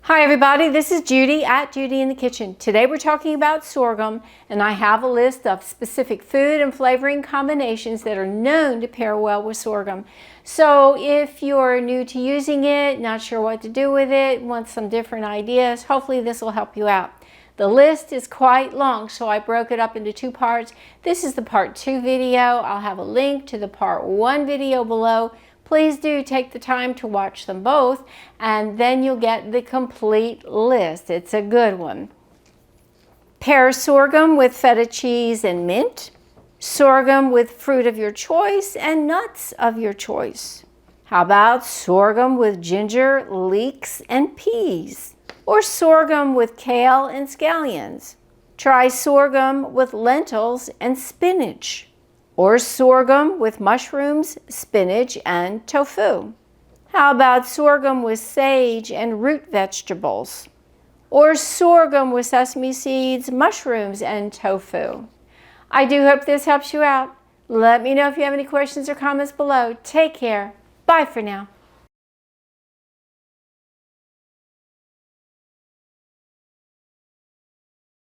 Hi everybody, this is Judy at Judy in the Kitchen. Today we're talking about sorghum, and I have a list of specific food and flavoring combinations that are known to pair well with sorghum. So if you're new to using it, not sure what to do with it, want some different ideas, hopefully this will help you out. The list is quite long, so I broke it up into two parts. This is the part 2 video. I'll have a link to the part 1 video below. Please do take the time to watch them both, and then you'll get the complete list. It's a good one. Pair sorghum with feta cheese and mint, sorghum with fruit of your choice and nuts of your choice. How about sorghum with ginger, leeks, and peas? Or sorghum with kale and scallions? Try sorghum with lentils and spinach. Or sorghum with mushrooms, spinach, and tofu. How about sorghum with sage and root vegetables? Or sorghum with sesame seeds, mushrooms, and tofu? I do hope this helps you out. Let me know if you have any questions or comments below. Take care. Bye for now.